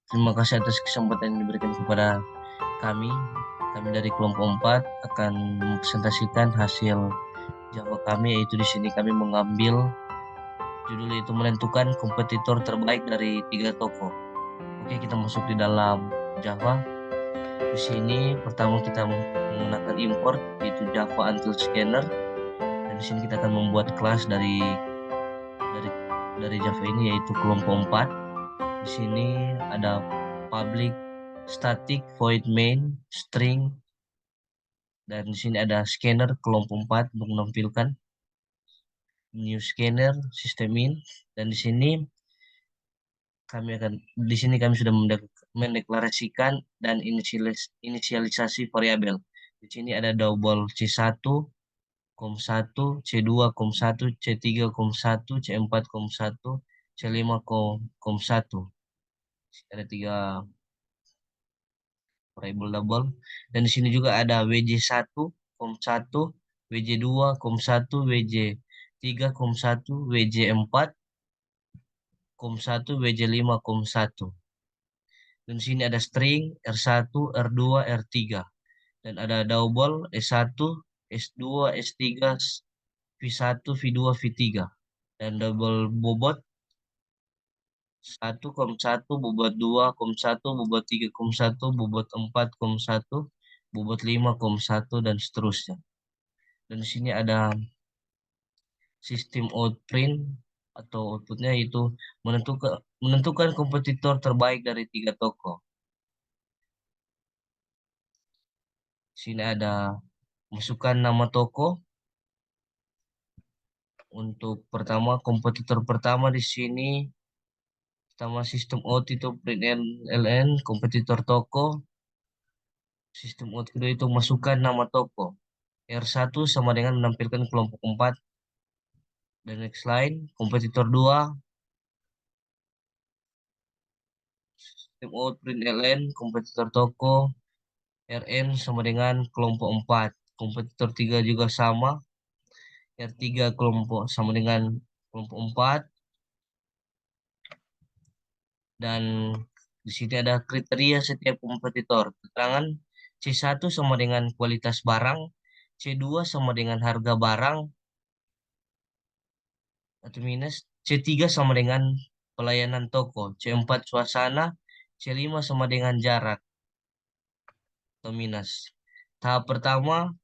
Terima kasih atas kesempatan yang diberikan kepada kami. Kami dari kelompok 4 akan mempresentasikan hasil Java kami, yaitu di sini kami mengambil judul itu menentukan kompetitor terbaik dari tiga toko. Oke, kita masuk di dalam Java. Di sini pertama kita menggunakan import yaitu Java Until Scanner, dan di sini kita akan membuat kelas dari dari Java ini yaitu kelompok 4. Di sini ada public static void main string, dan di sini ada scanner kelompok 4 untuk menampilkan new scanner system in, dan di sini kami sudah mendeklarasikan dan inisialisasi variabel. Di sini ada double C1 satu, C2 satu, C3 satu, C4 satu, C5 satu. Ada tiga variabel double. Dan di sini juga ada WJ1 satu, WJ2 satu, WJ3 satu, WJ4 satu, WJ5 satu. Dan di sini ada string R1, R2, R3. Dan ada double S1, S2, S3, V1, V2, V3. Dan double bobot 1, satu, bobot 2, satu, bobot 3, satu, bobot 4, satu, bobot 5, satu, dan seterusnya. Dan di sini ada sistem outprint atau outputnya itu menentukan kompetitor terbaik dari tiga toko. Di sini ada masukkan nama toko. Untuk pertama, kompetitor pertama di sini, pertama sistem out itu print ln, kompetitor toko. Sistem out kedua itu masukkan nama toko. R1 sama dengan menampilkan kelompok 4. Dan next line, kompetitor 2, sistem out print ln, kompetitor toko. Rn sama dengan kelompok 4. Kompetitor 3 juga sama. R3 kelompok sama dengan kelompok 4. Dan di sini ada kriteria setiap kompetitor. Keterangan C1 sama dengan kualitas barang, C2 sama dengan harga barang atau minus, C3 sama dengan pelayanan toko, C4 suasana, C5 sama dengan jarak atau minus. Tahap pertama,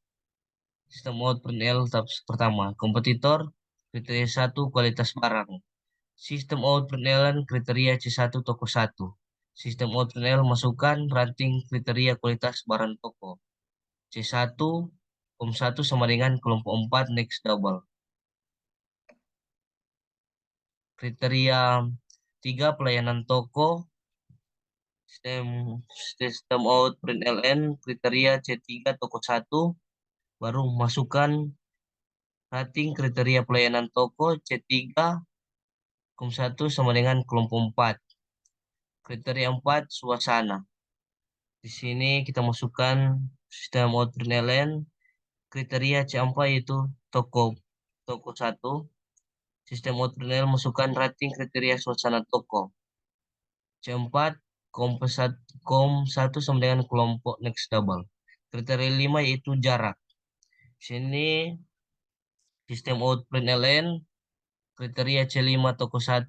sistem out print L tahap pertama. Kompetitor, kriteria 1 kualitas barang. Sistem out penilaian kriteria C1 toko 1. Sistem out penilaian masukkan ranting kriteria kualitas barang toko. C1, satu sama dengan kelompok 4 next double. Kriteria 3 pelayanan toko. Sistem sistem out print ln kriteria C3 toko 1. Baru masukkan rating kriteria pelayanan toko C3 satu sama dengan kelompok 4. Kriteria 4 suasana. Di sini kita masukkan sistem out penilaian kriteria C4 yaitu toko toko 1. Sistem out penilaian masukkan rating kriteria suasana toko. C4 kom 1 sama dengan kelompok next double. Kriteria 5 yaitu jarak. Di sini sistem out penilaian kriteria C5 toko 1.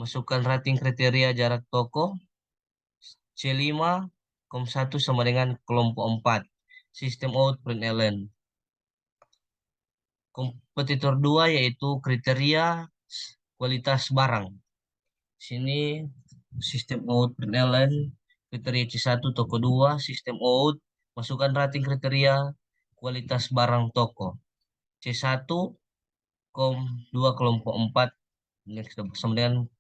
Masukkan rating kriteria jarak toko. C5 1 sama dengan kelompok 4. Sistem out penilaian. Kompetitor 2 yaitu kriteria kualitas barang. Sini sistem out penilaian kriteria C1 toko 2, sistem out masukkan rating kriteria kualitas barang toko. C1 kom 2 kelompok 4 next double sama dengan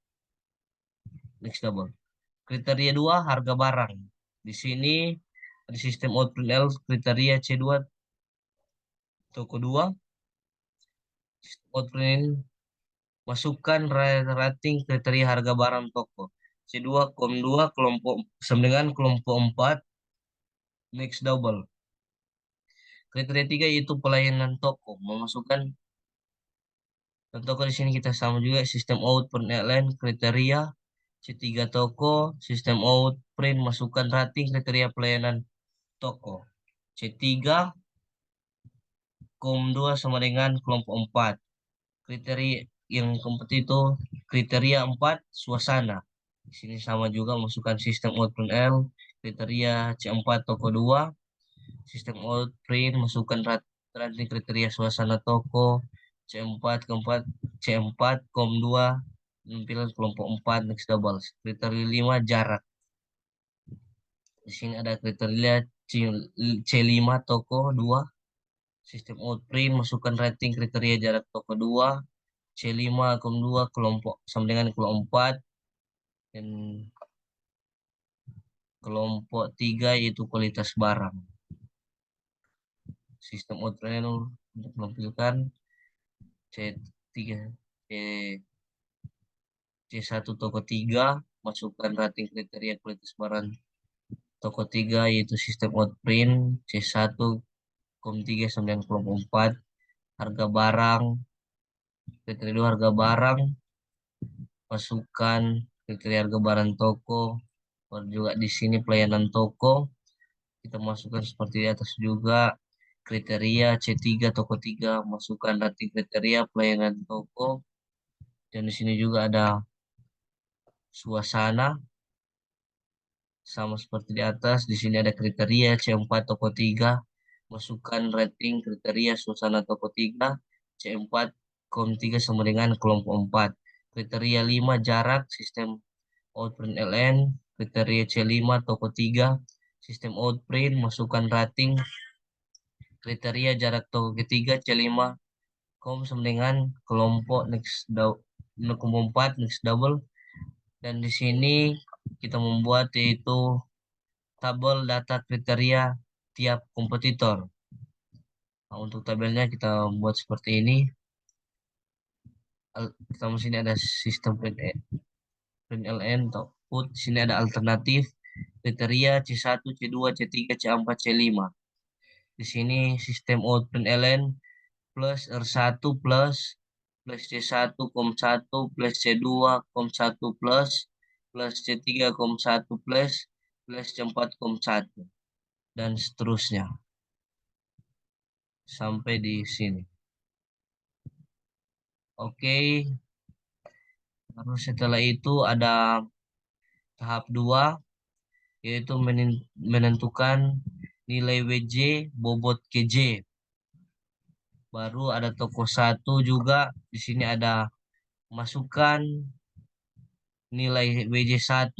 next double. Kriteria 2 harga barang. Di sini ada sistem out penilaian kriteria C2 toko 2, sistem out penilaian masukkan rating kriteria harga barang toko. C2 kom 2 kelompok sama dengan kelompok 4 next double. Kriteria 3 yaitu pelayanan toko. Memasukkan dan toko di sini kita sama juga sistem out penilaian kriteria C3 toko, sistem out, print, masukkan rating, kriteria pelayanan toko. C3, KOM2 sama dengan kelompok 4. Kriteria yang keempat itu kriteria 4 suasana. Di sini sama juga masukkan sistem out print L, kriteria C4 toko 2, sistem out print masukkan ranting kriteria suasana toko, C4 keempat C4 kom 2 penampilan kelompok 4 next double. Kriteria 5 jarak. Di sini ada kriteria C5 toko 2, sistem out print masukkan rating kriteria jarak toko 2, C5 kom 2 kelompok sama dengan kelompok 4, dan kelompok 3 yaitu kualitas barang. Sistem out print untuk menampilkan C3 C, C1 toko 3 masukkan rating kriteria kualitas barang toko 3 yaitu sistem out print, C1 kom 3 sama dengan kelompok 4, harga barang kriteria 2 harga barang masukkan kriteria harga barang toko. Baru juga di sini pelayanan toko kita masukkan seperti di atas juga kriteria C3 toko 3 masukkan rating kriteria pelayanan toko, dan di sini juga ada suasana sama seperti di atas. Di sini ada kriteria C4 toko 3 masukkan rating kriteria suasana toko 3, C4 kom 3 sama dengan kelompok 4. Kriteria 5 jarak sistem outprint LN, kriteria C5 toko 3 sistem outprint masukkan rating kriteria jarak toko ketiga C5 kom sama dengan kelompok kelompok 4 next double, dan di sini kita membuat yaitu tabel data kriteria tiap kompetitor. Nah, untuk tabelnya kita buat seperti ini. Pertama sini ada sistem print LN output. Di sini ada alternatif kriteria C1, C2, C3, C4, C5. Di sini sistem out print LN plus R1 plus C1 kom 1 plus C2 kom 1 plus C3 kom 1 plus C4 kom 1 dan seterusnya sampai di sini. Oke, terus setelah itu ada tahap 2 yaitu menentukan nilai WJ bobot KJ. Baru ada toko 1 juga. Di sini ada masukkan nilai WJ 1.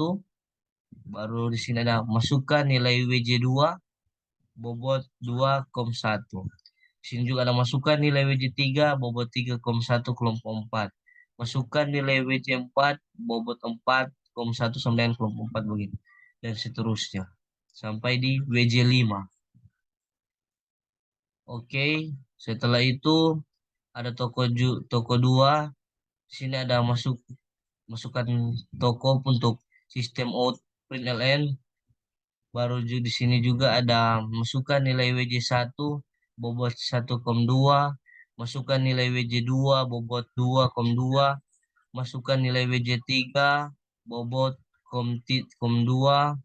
Baru di sini ada masukkan nilai WJ 2 bobot 2 kom 1. Di sini juga ada masukkan nilai WJ 3 bobot 3 kom 1 kelompok 4. Masukkan nilai WJ 4 bobot 4 kom 1 sama dengan kelompok 4 begini. Dan seterusnya sampai di WJ 5. Oke, setelah itu ada toko 2. Di sini ada masukkan toko untuk sistem out print LN. Baru di sini juga ada masukkan nilai WJ 1 bobot 1 kom 2, masukkan nilai WJ 2 bobot 2 kom 2, masukkan nilai WJ 3 bobot kom 2,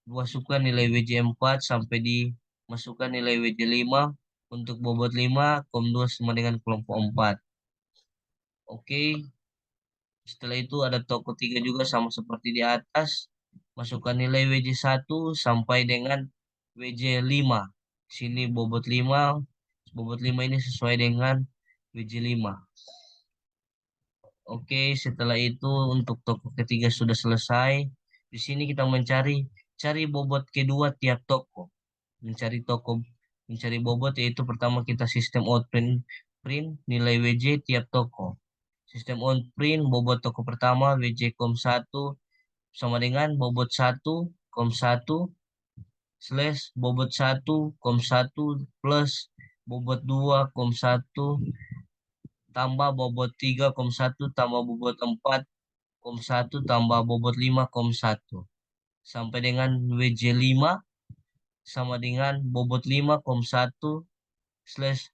masukkan nilai WJ 4 sampai di masukkan nilai WJ 5 untuk bobot 5 kom 2 sama dengan kelompok 4. Oke, setelah itu ada toko 3 juga sama seperti di atas. Masukkan nilai WJ 1 sampai dengan WJ 5. Sini bobot 5. Bobot 5 ini sesuai dengan WJ 5. Oke, setelah itu untuk toko ketiga sudah selesai. Di sini kita cari bobot kedua tiap toko. Mencari bobot yaitu pertama kita sistem out print nilai WJ tiap toko. Sistem on print bobot toko pertama WJ kom 1 sama dengan bobot 1 kom 1 slash bobot 1 kom 1 plus bobot 2 kom 1 tambah bobot 3 kom 1 tambah bobot 4 kom 1 tambah bobot 5 kom 1 sampai dengan WJ 5 sama dengan bobot 5 kom 1 slash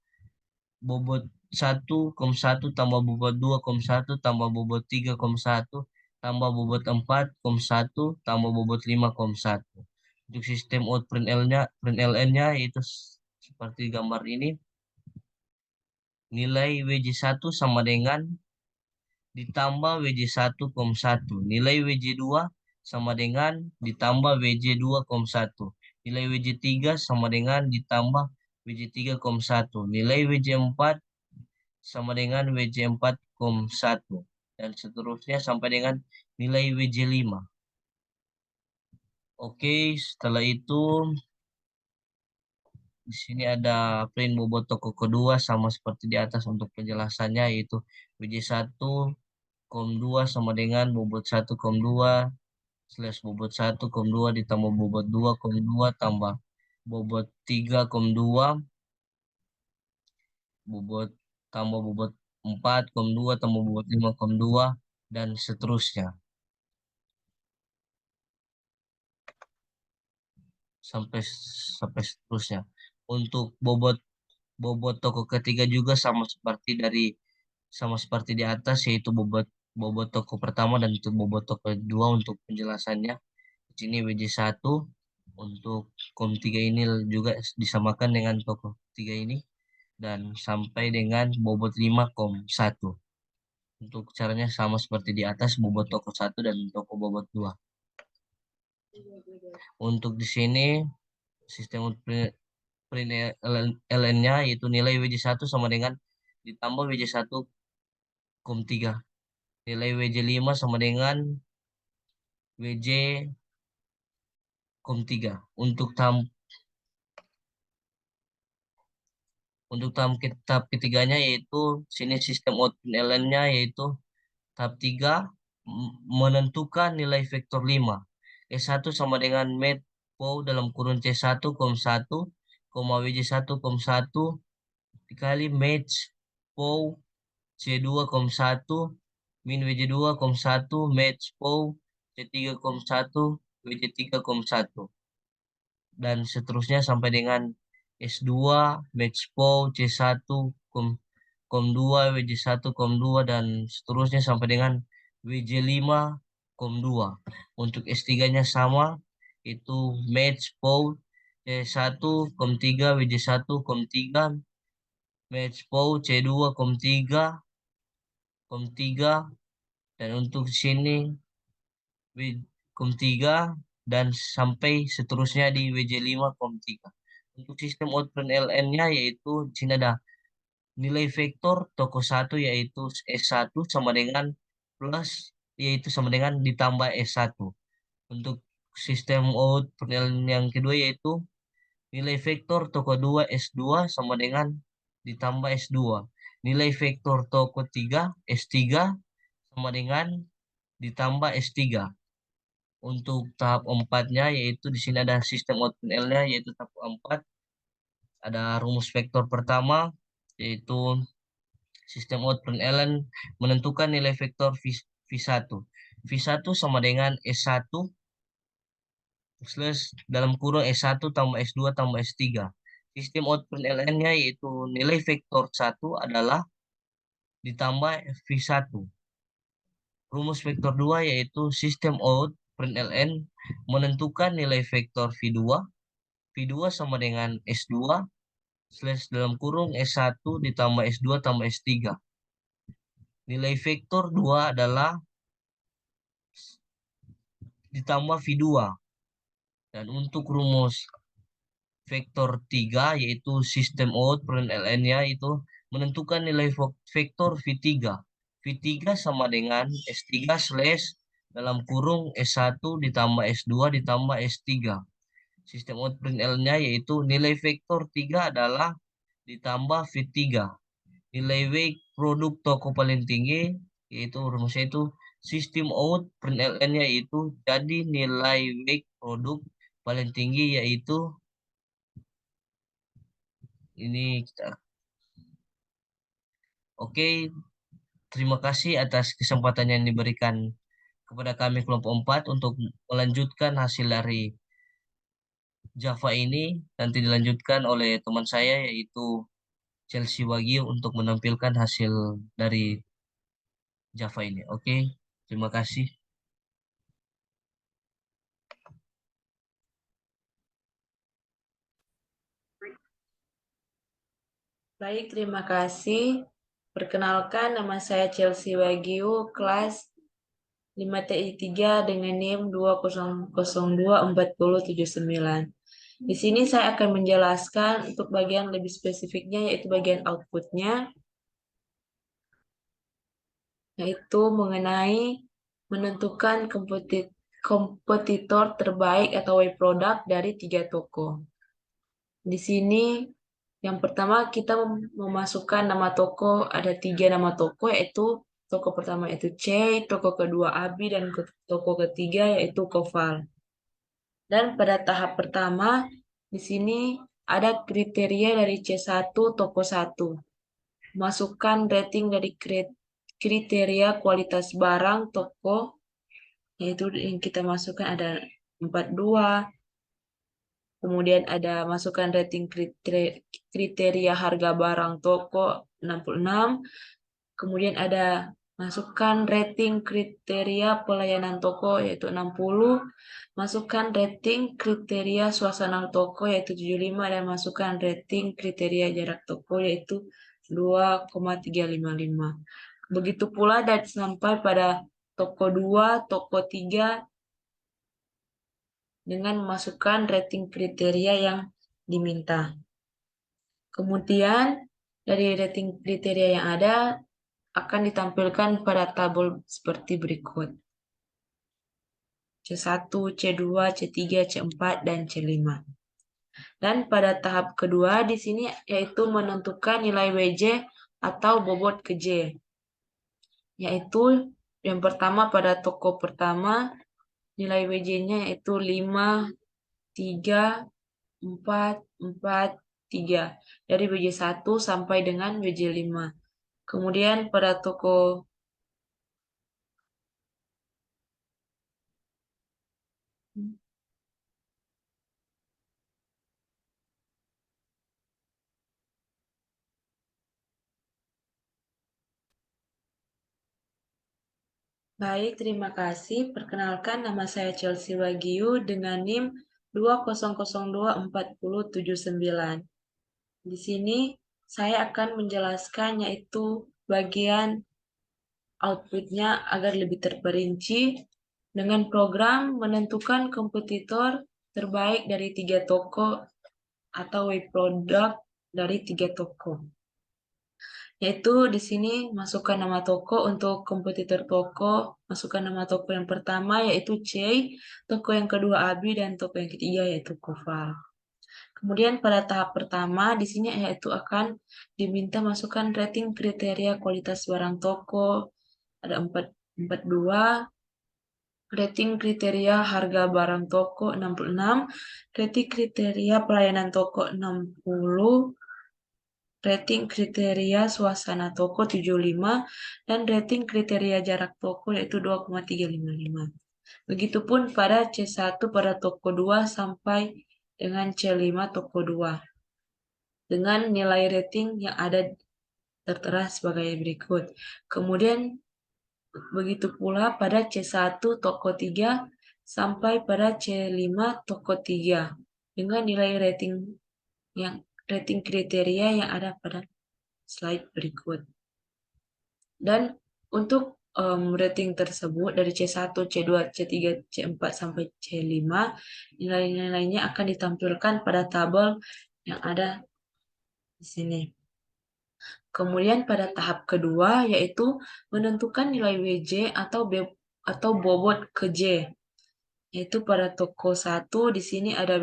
bobot 1 kom 1 tambah bobot 2 kom 1 tambah bobot 3 kom 1 tambah tambah bobot 4,1 tambah bobot 5,1. Untuk sistem out print ln-nya yaitu seperti gambar ini. Nilai WJ1 sama dengan ditambah WJ1,1. Nilai WJ2 sama dengan ditambah WJ2,1. Nilai WJ3 sama dengan ditambah WJ3,1. Nilai WJ4 sama dengan WJ4,1. Dan seterusnya sampai dengan nilai WJ5. Oke, setelah itu di sini ada print bobot toko kedua sama seperti di atas untuk penjelasannya, yaitu WJ1 kom 2 sama dengan bobot 1 kom 2 slash bobot 1 kom 2 ditambah bobot 2 kom 2 tambah bobot 3 kom 2 bobot tambah bobot 4 kom 2 tambah bobot 5 kom 2 dan seterusnya sampai sampai seterusnya. Untuk bobot bobot toko ketiga juga sama seperti di atas, yaitu bobot bobot toko pertama dan untuk bobot toko kedua untuk penjelasannya. Di sini WJ1 untuk kom 3 ini juga disamakan dengan toko 3 ini dan sampai dengan bobot 5,1. Untuk caranya sama seperti di atas, bobot toko 1 dan toko bobot 2. Untuk di sini sistem print ln-nya yaitu nilai WJ1 sama dengan ditambah WJ1 kom 3. Nilai WJ5 sama dengan WJ kom 3. Untuk tahap ketiganya yaitu sini sistem output ln-nya yaitu tahap 3 menentukan nilai vektor 5. S1 sama dengan met POW dalam kurun C1, 1, WJ1, 1 dikali match POW C2, 1 min WJ2, 1 match POW C3, 1 WJ3, 1 dan seterusnya sampai dengan S2 match POW C1 kom 2 WJ1 kom 2 dan seterusnya sampai dengan WJ5 kom 2. Untuk S3-nya sama, itu match POW C1 kom 3 WJ1 kom 3 match POW C2 kom 3 dan untuk sini kom 3 dan sampai seterusnya di WJ5 kom 3. Untuk sistem output LN-nya yaitu di sini ada nilai vektor toko 1 yaitu S1 sama dengan plus yaitu sama dengan ditambah S1. Untuk sistem output LN yang kedua yaitu nilai vektor toko 2 S2 sama dengan ditambah S2. Nilai vektor toko 3 S3 sama dengan ditambah S3. Untuk tahap 4-nya yaitu di sini ada sistem output L-nya yaitu tahap 4. Ada rumus vektor pertama yaitu sistem output ln menentukan nilai vektor V1. V1 sama dengan S1 slash dalam kurung S1 tambah S2 tambah S3. Sistem output ln-nya yaitu nilai vektor 1 adalah ditambah V1. Rumus vektor 2 yaitu sistem out print ln menentukan nilai vektor V2. V2 sama dengan S2 slash dalam kurung S1 ditambah S2 tambah S3. Nilai vektor 2 adalah ditambah V2. Dan untuk rumus vektor 3 yaitu sistem out print ln-nya itu menentukan nilai vektor V3. V3 sama dengan S3 slash dalam kurung S1 ditambah S2 ditambah S3. Sistem out print L-nya yaitu nilai vektor 3 adalah ditambah V3. Nilai W produk toko paling tinggi yaitu rumusnya itu sistem out print ln-nya itu jadi nilai W produk paling tinggi yaitu ini kita. Oke, terima kasih atas kesempatan yang diberikan kepada kami kelompok 4 untuk melanjutkan hasil dari Java ini. Nanti dilanjutkan oleh teman saya yaitu Chelsea Wagyu untuk menampilkan hasil dari Java ini. Oke, terima kasih. Baik, terima kasih. Perkenalkan, nama saya Chelsea Wagyu, kelas 5TI 3 dengan NIM 2002479. Di sini saya akan menjelaskan untuk bagian lebih spesifiknya, yaitu bagian outputnya, yaitu mengenai menentukan kompetitor terbaik atau web product dari 3 toko. Di sini yang pertama kita memasukkan nama toko, ada 3 nama toko, yaitu toko pertama yaitu C, toko kedua Abi, dan toko ketiga yaitu Koval. Dan pada tahap pertama di sini ada kriteria dari C1 toko 1. Masukkan rating dari kriteria kualitas barang toko, yaitu yang kita masukkan ada 42. Kemudian ada masukkan rating kriteria harga barang toko 66. Kemudian ada masukkan rating kriteria pelayanan toko yaitu 60. Masukkan rating kriteria suasana toko yaitu 75, dan masukkan rating kriteria jarak toko yaitu 2,355. Begitu pula dan sampai pada toko 2, toko 3 dengan memasukkan rating kriteria yang diminta. Kemudian dari rating kriteria yang ada akan ditampilkan pada tabel seperti berikut. C1, C2, C3, C4, dan C5. Dan pada tahap kedua di sini yaitu menentukan nilai WJ atau bobot ke J. Yaitu yang pertama pada toko pertama nilai WJ-nya yaitu 5, 3, 4, 4, 3. Dari WJ1 sampai dengan WJ5. Kemudian pada toko Baik, terima kasih. Perkenalkan, nama saya Chelsea Wagyu dengan NIM 2002479. Di sini saya akan menjelaskan yaitu bagian outputnya agar lebih terperinci dengan program menentukan kompetitor terbaik dari 3 toko atau web product dari 3 toko. Yaitu di sini masukkan nama toko untuk kompetitor toko, masukkan nama toko yang pertama yaitu C, toko yang kedua Abi, dan toko yang ketiga yaitu Koval. Kemudian pada tahap pertama di sini yaitu akan diminta masukkan rating kriteria kualitas barang toko, ada 42, rating kriteria harga barang toko 66, rating kriteria pelayanan toko 60, rating kriteria suasana toko 75, dan rating kriteria jarak toko yaitu 2,355. Begitupun pada C1 pada toko 2 sampai dengan C5 toko 2. Dengan nilai rating yang ada tertera sebagai berikut. Kemudian begitu pula pada C1 toko 3 sampai pada C5 toko 3 dengan nilai rating kriteria yang ada pada slide berikut. Dan untuk rating tersebut dari C1, C2, C3, C4 sampai C5, nilai-nilainya akan ditampilkan pada tabel yang ada di sini. Kemudian pada tahap kedua yaitu menentukan nilai WJ atau bobot ke J. Yaitu pada toko 1 di sini ada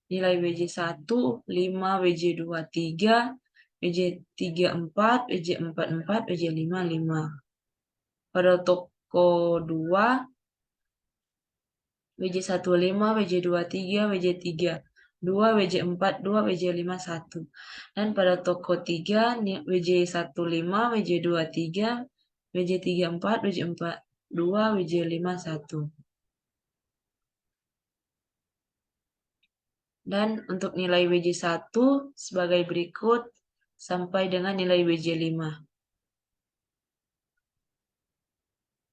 nilai WJ1 5, WJ2 3, WJ3 4, WJ4 4, WJ5 5. Pada toko 2 WJ1 5, WJ2 3, WJ3 2, WJ4 2, WJ5 1. Dan pada toko 3 WJ1 5, WJ2 3, WJ3 4, WJ4 2, WJ5 1. Dan untuk nilai WJ1 sebagai berikut sampai dengan nilai WJ5.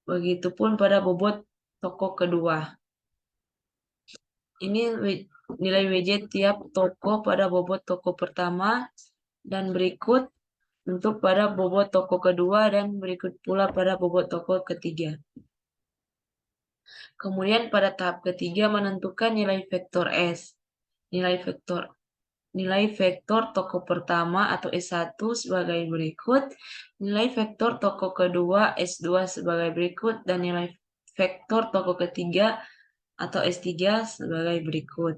Begitupun pada bobot toko kedua. Ini nilai WJ tiap toko pada bobot toko pertama dan berikut untuk pada bobot toko kedua dan berikut pula pada bobot toko ketiga. Kemudian pada tahap ketiga menentukan nilai vektor S. Nilai vektor toko pertama atau S1 sebagai berikut, nilai vektor toko kedua S2 sebagai berikut, dan nilai vektor toko ketiga atau S3 sebagai berikut.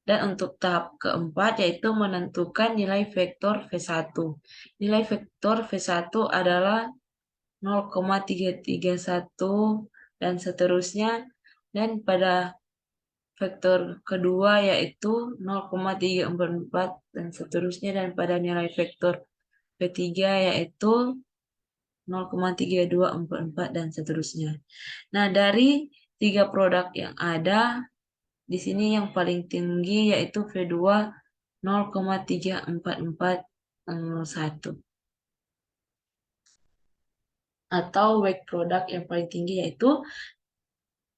Dan untuk tahap keempat yaitu menentukan nilai vektor V1. Nilai vektor V1 adalah 0,331 dan seterusnya, dan pada vektor kedua yaitu 0,344 dan seterusnya, dan pada nilai vektor V3 yaitu 0,3244 dan seterusnya. Nah, dari 3 produk yang ada, di sini yang paling tinggi yaitu V2 0,34401. Atau weight produk yang paling tinggi yaitu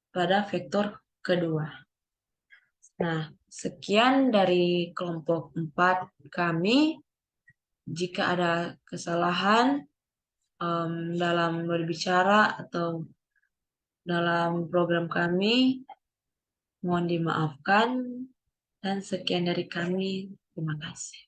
pada vektor kedua. Nah, sekian dari kelompok 4 kami. Jika ada kesalahan dalam berbicara atau dalam program kami, mohon dimaafkan. Dan sekian dari kami. Terima kasih.